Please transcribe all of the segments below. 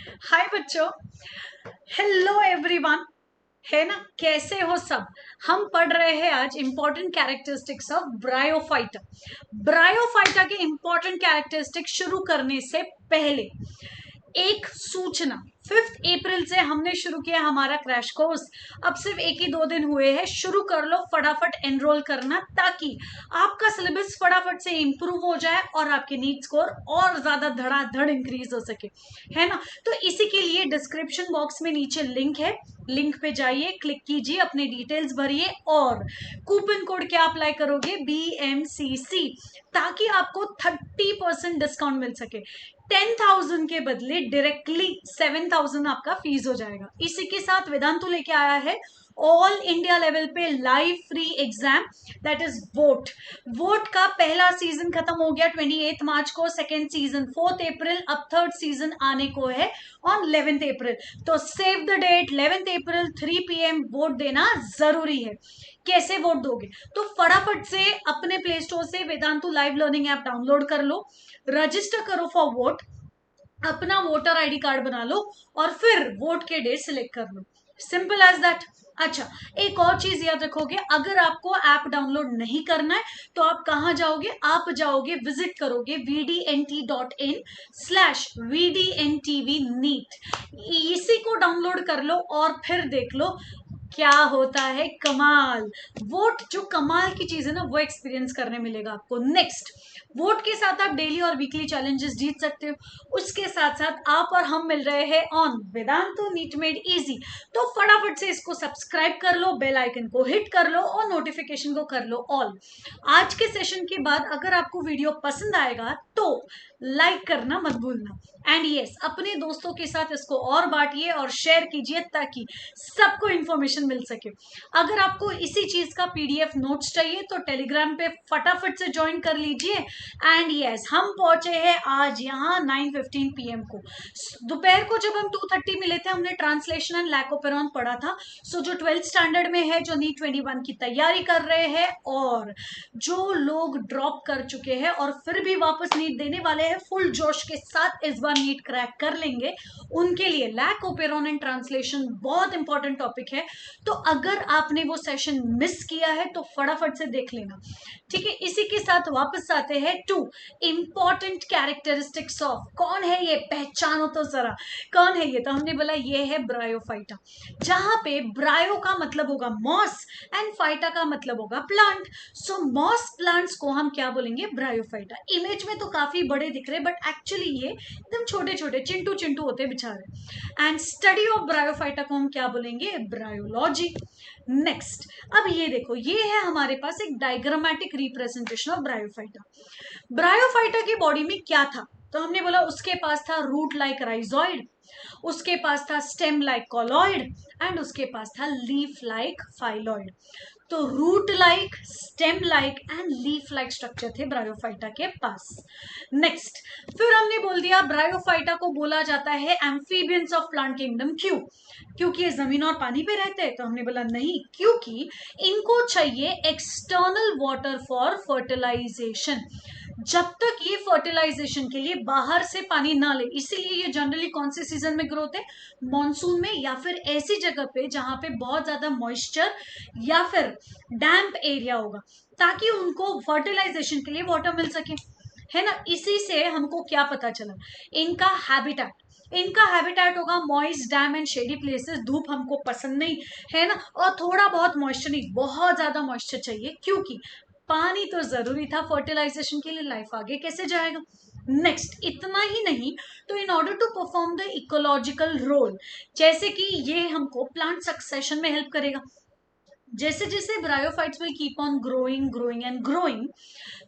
हाय बच्चों, hello everyone. है ना, कैसे हो सब। हम पढ़ रहे हैं आज important characteristics of bryophyta. Bryophyta के इंपॉर्टेंट कैरेक्टरिस्टिक शुरू करने से पहले एक सूचना। 5 अप्रैल से हमने शुरू किया हमारा क्रैश कोर्स। अब सिर्फ एक ही 2 दिन हुए हैं। शुरू कर लो फटाफट एनरोल करना, ताकि आपका सिलेबस फटाफट से इंप्रूव हो जाए और आपके नीट स्कोर और ज्यादा धड़ाधड़ इंक्रीज हो सके, है ना। तो इसी के लिए डिस्क्रिप्शन बॉक्स में नीचे लिंक है, लिंक पे जाइए, क्लिक कीजिए, अपने डिटेल्स भरिए और कूपन कोड क्या अप्लाई करोगे, BMCC, ताकि आपको 30% डिस्काउंट मिल सके। 10,000 के बदले डायरेक्टली 7,000 आपका फीस हो जाएगा। इसी के साथ वेदांतु लेके आया है ऑल इंडिया लेवल पे live free exam, that is vote. Vote का पहला सीजन खत्म हो गया 28 मार्च को, सेकेंड सीजन 4 अप्रैल, अब थर्ड सीजन आने को है ऑन 11 अप्रैल। तो save the date, 11 April 3 PM vote देना जरूरी है। कैसे वोट दोगे, तो फटाफट से अपने प्ले स्टोर से Vedantu live learning app download कर लो, रजिस्टर करो फॉर वोट, अपना वोटर आईडी कार्ड बना लो और फिर वोट के डे सिलेक्ट कर लो। Simple as that. अच्छा, एक और चीज याद रखोगे, अगर आपको ऐप डाउनलोड नहीं करना है तो आप कहां जाओगे, आप जाओगे, विजिट करोगे vdnt.in/vdntv नीट, इसी को डाउनलोड कर लो और फिर देख लो क्या होता है कमाल। वोट जो कमाल की चीज है ना, वो एक्सपीरियंस करने मिलेगा आपको। नेक्स्ट, वोट के साथ आप डेली और वीकली चैलेंजेस जीत सकते हो। उसके साथ साथ आप और हम मिल रहे हैं on Vedantu NEET made easy. तो फटाफट से इसको सब्सक्राइब कर लो, बेल आइकन को हिट कर लो और नोटिफिकेशन को कर लो ऑल। आज के सेशन के बाद अगर आपको वीडियो पसंद आएगा तो लाइक करना मत भूलना, एंड यस, अपने दोस्तों के साथ इसको और बांटिए और शेयर कीजिए ताकि सबको इंफॉर्मेशन मिल सके। अगर आपको इसी चीज का PDF नोट्स चाहिए तो टेलीग्राम पे फटाफट से ज्वाइन कर लीजिए। एंड यस, हम पहुंचे हैं आज यहाँ 9:15 PM को। दोपहर को जब हम 2:30 मिले थे, हमने ट्रांसलेशन एंड लैकोपेरॉन पढ़ा था। सो जो 12th स्टैंडर्ड में है, जो नीट 21 की तैयारी कर रहे हैं और जो लोग ड्रॉप कर चुके हैं और फिर भी वापस नीट देने वाले हैं फुल जोश के साथ, इस बार नीट क्रैक कर लेंगे, उनके लिए लैकोपेरॉन एंड ट्रांसलेशन बहुत इंपॉर्टेंट टॉपिक है। तो अगर आपने वो सेशन मिस किया है तो फटाफट से देख लेना, ठीक है। इसी के साथ वापस आते हैं टू इंपॉर्टेंट कैरेक्टरिस्टिक्स ऑफ, कौन है ये, पहचानो तो जरा, कौन है ये। तो हमने बोला ये है ब्रायोफाइटा, जहां पे ब्रायो का मतलब होगा मॉस एंड फाइटा का मतलब होगा प्लांट। सो मॉस प्लांट्स को हम क्या बोलेंगे, ब्रायोफाइटा। इमेज में तो काफी बड़े दिख रहे, बट एक्चुअली ये एकदम छोटे छोटे चिंटू चिंटू होते बेचारे। एंड स्टडी ऑफ ब्रायोफाइटा को हम क्या बोलेंगे, ब्रायोलॉजी। नेक्स्ट, अब ये देखो, ये है हमारे पास एक diagrammatic representation of bryophyta. Bryophyta की बॉडी में क्या था, तो हमने बोला उसके पास था रूट लाइक राइजोइड, उसके पास था स्टेम लाइक कॉलॉइड एंड उसके पास था लीफ लाइक फाइलॉइड। तो root like, stem like and leaf like structure थे ब्रायोफाइटा के पास। नेक्स्ट, फिर हमने बोल दिया ब्रायोफाइटा को बोला जाता है एम्फीबियंस ऑफ प्लांट किंगडम। क्यों, क्योंकि ये जमीन और पानी पे रहते हैं। तो हमने बोला नहीं, क्योंकि इनको चाहिए एक्सटर्नल वाटर फॉर फर्टिलाइजेशन। जब तक ये फर्टिलाइजेशन के लिए बाहर से पानी ना ले, इसीलिए ये जनरली कौन से सीजन में ग्रो होते हैं, मॉनसून में, या फिर ऐसी जगह पे जहां पे बहुत ज्यादा मॉइस्चर या फिर डैम्प एरिया होगा, ताकि उनको फर्टिलाइजेशन के लिए वाटर मिल सके, है ना। इसी से हमको क्या पता चला, इनका हैबिटेट, इनका हैबिटेट होगा moist, dam and shady places. धूप हमको पसंद नहीं, है ना, और थोड़ा बहुत मॉइस्चर नहीं, बहुत ज्यादा मॉइस्चर चाहिए, क्योंकि पानी तो जरूरी था फर्टिलाइजेशन के लिए, लाइफ आगे कैसे जाएगा। नेक्स्ट, इतना ही नहीं, तो in order to perform the ecological role, जैसे कि ये हमको प्लांट सक्सेशन में हेल्प करेगा। जैसे जैसे bryophytes will keep on growing growing and growing,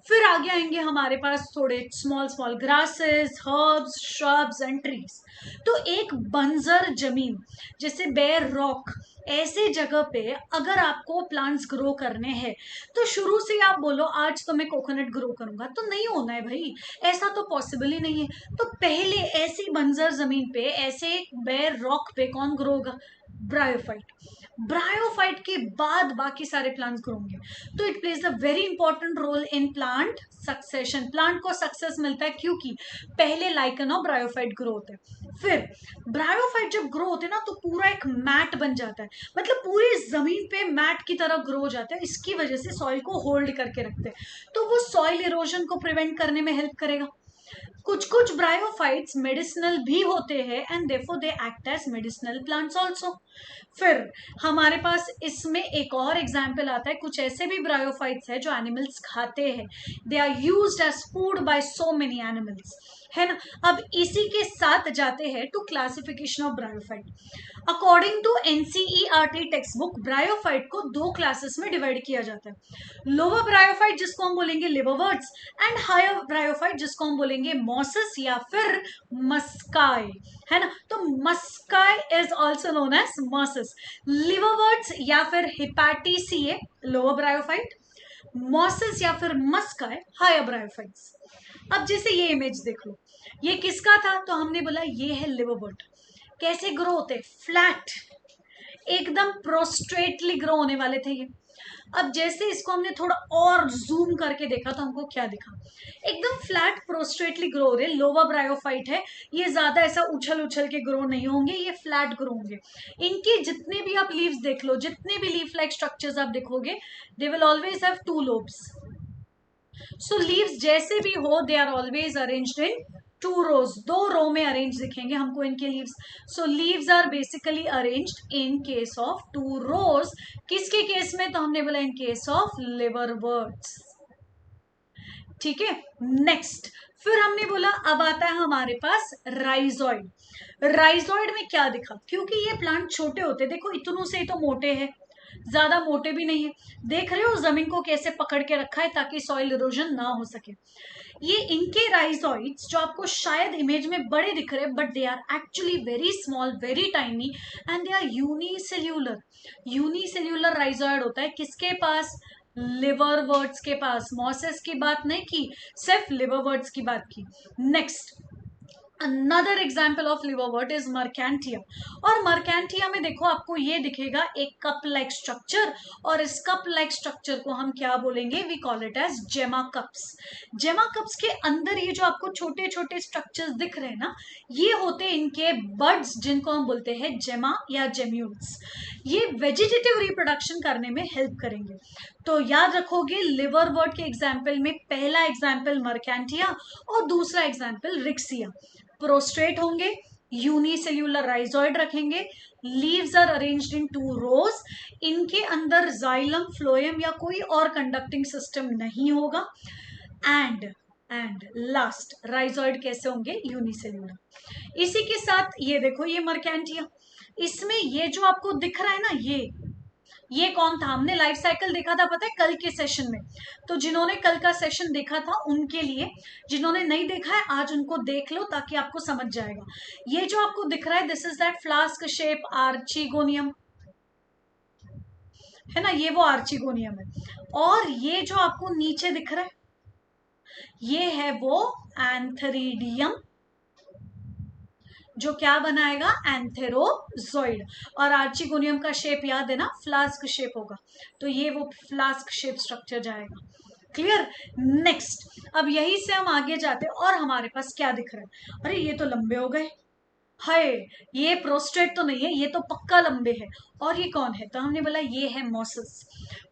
फिर आगे आएंगे हमारे पास थोड़े small small grasses, herbs, shrubs and trees. तो एक बंजर जमीन जैसे बेयर रॉक, ऐसे जगह पे अगर आपको प्लांट्स ग्रो करने हैं, तो शुरू से आप बोलो आज तो मैं कोकोनट ग्रो करूंगा, तो नहीं होना है भाई, ऐसा तो पॉसिबल ही नहीं है। तो पहले ऐसी बंजर जमीन पे, ऐसे बेयर रॉक पे कौन ग्रो होगा, ब्रायोफाइट। ब्रायोफाइट के बाद बाकी सारे प्लांट्स ग्रो होंगे। तो it plays a very important role in plant succession. Plant को सक्सेस मिलता है क्योंकि पहले लाइकन और ब्रायोफाइट ग्रो होते हैं। फिर ब्रायोफाइट जब ग्रो होते हैं ना, तो पूरा एक मैट बन जाता है, मतलब पूरी जमीन पे मैट की तरह ग्रो हो जाता है। इसकी वजह से सॉइल को होल्ड करके रखते हैं, तो वो सॉइल इरोजन को प्रिवेंट करने में हेल्प करेगा। कुछ कुछ ब्रायोफाइट्स मेडिसिनल भी होते हैं and therefore they act as medicinal plants also. फिर हमारे पास इसमें एक और एग्जाम्पल आता है, कुछ ऐसे भी ब्रायोफाइट्स है जो एनिमल्स खाते हैं, they are used as food by so many animals, है ना। अब इसी के साथ जाते हैं to classification of bryophyte. According to NCERT textbook, bryophyte को दो क्लासेस में डिवाइड किया जाता है। लोअर ब्रायोफाइट जिसको हम बोलेंगे लिवरवर्ट्स, एंड हायर ब्रायोफाइट जिसको हम बोलेंगे मॉसस या फिर मस्काई, है ना। तो musci is also known as mosses. Liverworts या फिर हिपैटिसिए लोअर ब्रायोफाइट, मॉसस या फिर मस्काई हायर ब्रायोफाइट्स। अब जैसे ये इमेज देख लो, ये किसका था, तो हमने बोला ये है लिवरवर्ट। कैसे ग्रो होते, फ्लैट, एकदम प्रोस्ट्रेटली ग्रो होने वाले थे ये। अब जैसे इसको हमने थोड़ा और जूम करके देखा तो हमको क्या दिखा, एकदम फ्लैट प्रोस्ट्रेटली ग्रो हो रहे। लोअर ब्रायोफाइट है, ये ज्यादा ऐसा उछल उछल के ग्रो नहीं होंगे, ये फ्लैट ग्रो होंगे। इनके जितने भी आप लीव्स देख लो, जितने भी लीफ लाइक स्ट्रक्चर्स आप देखोगे, they will always have two lobes. So leaves जैसे भी हो, they are always arranged in two rows, दो रो में अरेंज दिखेंगे हमको इनके leaves. So leaves are basically arranged in case of two rows. किसके केस में, तो हमने बोला इन केस ऑफ लिवरवर्ट्स। ठीक है, नेक्स्ट फिर हमने बोला अब आता है हमारे पास राइजोइड। राइजोइड में क्या दिखा, क्योंकि ये प्लांट छोटे होते, देखो इतनों से ही तो मोटे हैं, ज्यादा मोटे भी नहीं है। देख रहे हो जमीन को कैसे पकड़ के रखा है ताकि सॉइल इरोजन ना हो सके। ये इनके राइजोइड्स जो आपको शायद इमेज में बड़े दिख रहे हैं, but they are actually very small, very tiny, and they are unicellular. Unicellular rhizoid होता है किसके पास, लिवरवर्ट्स के पास। मॉसेस की बात नहीं की, सिर्फ लिवरवर्ट्स की बात की। Next another example of liverwort is marchantia. और मर्केंटिया में देखो आपको ये दिखेगा एक कप लाइक स्ट्रक्चर, और इस कप लाइक स्ट्रक्चर को हम क्या बोलेंगे, वी कॉल इट एज जेमा कप्स। जेमा कप्स के अंदर ये जो आपको छोटे छोटे स्ट्रक्चर्स दिख रहे हैं ना, ये होते इनके बड्स, जिनको हम बोलते हैं जेमा या जेम्यूल्स। ये वेजिटेटिव रिप्रोडक्शन करने में हेल्प करेंगे। तो याद रखोगे लिवरवर्ट के एग्जाम्पल में पहला एग्जाम्पल मर्केंटिया और दूसरा एग्जाम्पल रिक्सिया। प्रोस्ट्रेट होंगे, यूनिसेल्यूलर राइजोइड रखेंगे, leaves are arranged in two rows, इनके अंदर जाइलम, फ्लोएम या कोई और कंडक्टिंग सिस्टम नहीं होगा, एंड लास्ट राइजोइड कैसे होंगे, यूनिसेल्यूलर। इसी के साथ ये देखो, ये मर्केंटिया, इसमें ये जो आपको दिख रहा है ना, ये कौन था, हमने लाइफ साइकिल देखा था पता है कल के सेशन में। तो जिन्होंने कल का सेशन देखा था उनके लिए, जिन्होंने नहीं देखा है आज उनको देख लो ताकि आपको समझ जाएगा। ये जो आपको दिख रहा है, this is that flask shape archegonium, है ना, ये वो आर्चिगोनियम है। और ये जो आपको नीचे दिख रहा है, ये है वो एंथेरिडियम, जो क्या बनाएगा, एंथेरोजोइड। और आर्चिगोनियम का शेप याद है ना, फ्लास्क शेप होगा, तो ये वो फ्लास्क शेप स्ट्रक्चर जाएगा। क्लियर। नेक्स्ट अब यही से हम आगे जाते हैं, और हमारे पास क्या दिख रहा है, अरे ये तो लंबे हो गए, हाय ये प्रोस्ट्रेट तो नहीं है, ये तो पक्का लंबे है। और ये कौन है, तो हमने बोला ये है मॉसस।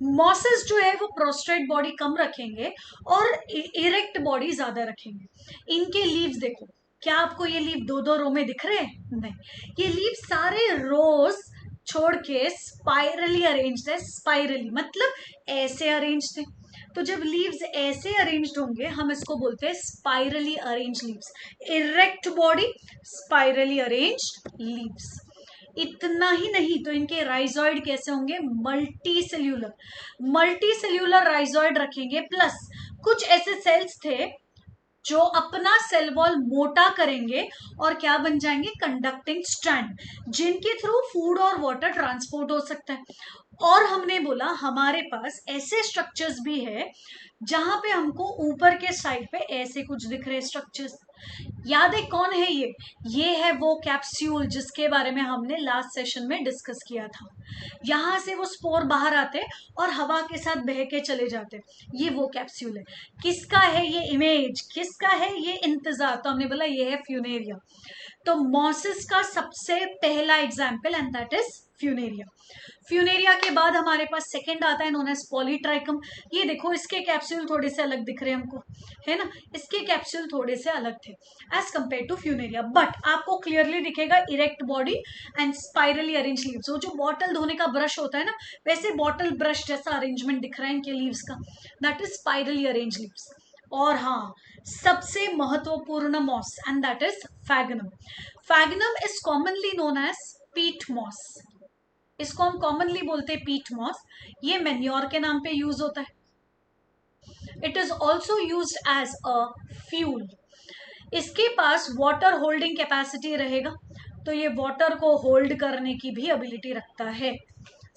मॉसस जो है वो प्रोस्ट्रेट बॉडी कम रखेंगे और इरेक्ट बॉडी ज्यादा रखेंगे। इनके लीव्स देखो, क्या आपको ये लीव दो दो रो में दिख रहे हैं, नहीं, ये लीव सारे रोज छोड़ के स्पाइरली अरेंज्ड है। स्पाइरली मतलब ऐसे अरेंज थे, तो जब लीव्स ऐसे अरेंज्ड होंगे हम इसको बोलते हैं spirally arrange leaves. Erect body, spirally arranged leaves. इतना ही नहीं, तो इनके राइजोइड कैसे होंगे, multi cellular. Multi cellular rhizoid रखेंगे, प्लस कुछ ऐसे सेल्स थे जो अपना सेल वॉल मोटा करेंगे और क्या बन जाएंगे, कंडक्टिंग स्ट्रैंड, जिनके थ्रू फूड और वाटर ट्रांसपोर्ट हो सकता है। और हमने बोला हमारे पास ऐसे स्ट्रक्चर्स भी है जहां पे हमको ऊपर के साइड पे ऐसे कुछ दिख रहे स्ट्रक्चर्स, याद है कौन है ये है वो कैप्सूल जिसके बारे में हमने लास्ट सेशन में डिस्कस किया था। यहां से वो स्पोर बाहर आते और हवा के साथ बह के चले जाते, ये वो कैप्सूल है। किसका है ये इमेज, किसका है ये इंतजार? तो हमने बोला ये है फ्यूनेरिया। तो मॉसिस का सबसे पहला example and that is Funaria. Funaria के बाद हमारे पास सेकंड आता है नोन एज पॉलीट्राइकम। ये देखो इसके कैप्सूल थोड़े से अलग दिख रहे हैं हमको, है ना, इसके कैप्सूल थोड़े से अलग थे as compared to funaria, but आपको क्लियरली दिखेगा erect body and spirally arrange leaves. वो जो बॉटल धोने का ब्रश होता है ना, वैसे बॉटल ब्रश जैसा अरेंजमेंट दिख रहा है इनके लीव्स का, that is spirally arrange leaves. और हाँ, सबसे महत्वपूर्ण moss and that is sphagnum. Sphagnum is commonly known as peat moss. इसको हम कॉमनली बोलते हैं पीट मॉस। ये मैन्योर के नाम पे यूज होता है। It is also use as a fuel. इसके पास वाटर होल्डिंग कैपेसिटी रहेगा, तो ये वाटर को होल्ड करने की भी एबिलिटी रखता है।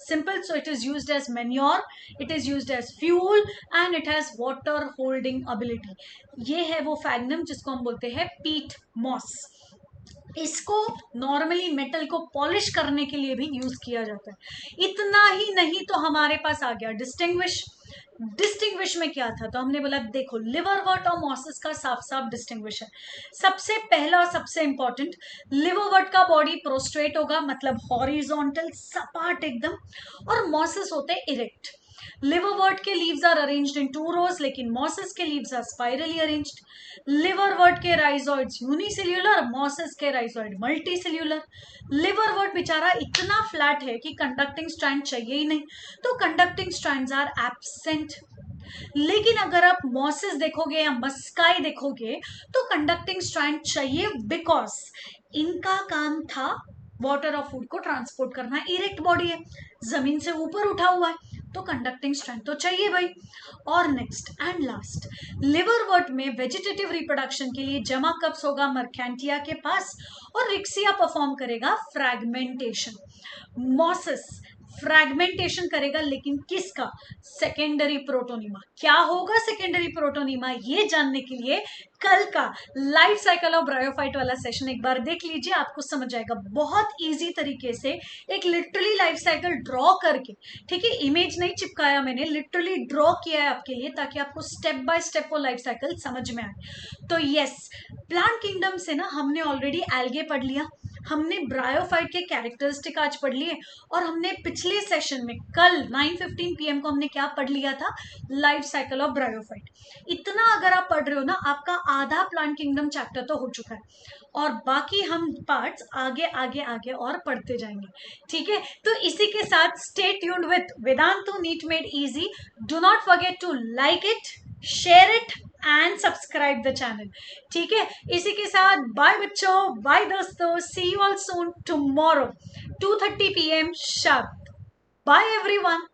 Simple, so it is used as manure, it is used as fuel and it has water holding ability. ये है वो फैगनम जिसको हम बोलते हैं पीट मॉस। इसको नॉर्मली मेटल को पॉलिश करने के लिए भी यूज किया जाता है। इतना ही नहीं तो हमारे पास आ गया डिस्टिंग्विश। डिस्टिंग्विश में क्या था? तो हमने बोला देखो लिवरवर्ट और मॉसिस का साफ साफ डिस्टिंग्विश है। सबसे पहला और सबसे इंपॉर्टेंट, लिवरवर्ट का बॉडी प्रोस्ट्रेट होगा, मतलब हॉरिजॉन्टल, सपाट एकदम, और मॉसिस होते इरेक्ट। लिवरवर्ट के leaves are arranged in 2 rows, लेकिन मॉसिस के leaves are spirally arranged. Liverwort के राइजोइड्स यूनिसेल्यूलर, मॉसिस के राइजोइड मल्टीसेल्यूलर। लिवरवर्ट बेचारा इतना फ्लैट है कि कंडक्टिंग स्ट्रैंड चाहिए ही नहीं, तो कंडक्टिंग स्ट्रैंड्स आर एब्सेंट। लेकिन अगर आप मॉसिस देखोगे या मस्काई देखोगे तो कंडक्टिंग स्ट्रैंड चाहिए, बिकॉज इनका काम था वाटर और फूड को ट्रांसपोर्ट करना। इरेक्ट बॉडी है, जमीन से ऊपर उठा हुआ है, तो कंडक्टिंग स्ट्रैंड तो चाहिए भाई। और नेक्स्ट एंड लास्ट, लिवरवर्ट में वेजिटेटिव रिप्रोडक्शन के लिए जमा कप्स होगा मर्केंटिया के पास, और रिक्सिया परफॉर्म करेगा फ्रैगमेंटेशन। मॉसिस फ्रैगमेंटेशन करेगा, लेकिन किसका? Secondary protonema. क्या होगा सेकेंडरी प्रोटोनिमा, ये जानने के लिए कल का लाइफ साइकिल ऑफ ब्रायोफाइट वाला सेशन एक बार देख लीजिए, आपको समझ आएगा। बहुत इजी तरीके से एक लिटरली लाइफ साइकिल ड्रॉ करके, ठीक है, इमेज नहीं चिपकाया मैंने, लिटरली ड्रॉ किया है आपके लिए, ताकि आपको स्टेप बाय स्टेप वो लाइफ साइकिल समझ में आए। तो यस, प्लांट किंगडम से ना हमने ऑलरेडी एल्गे पढ़ लिया, हमने ब्रायोफाइट के कैरेक्टरिस्टिक आज पढ़ लिए, और हमने पिछले सेशन में कल 9:15 PM को हमने क्या पढ़ लिया था? Life cycle of bryophyte. इतना अगर आप पढ़ रहे हो ना, आपका आधा प्लांट किंगडम चैप्टर तो हो चुका है, और बाकी हम पार्ट्स आगे आगे आगे और पढ़ते जाएंगे, ठीक है। तो इसी के साथ stay tuned with Vedantu NEET made easy. Do not forget to like it, share it and subscribe the channel, ठीक है। इसी के साथ बाय बच्चों, बाय दोस्तों, see you all soon tomorrow 2:30 PM sharp. Bye everyone.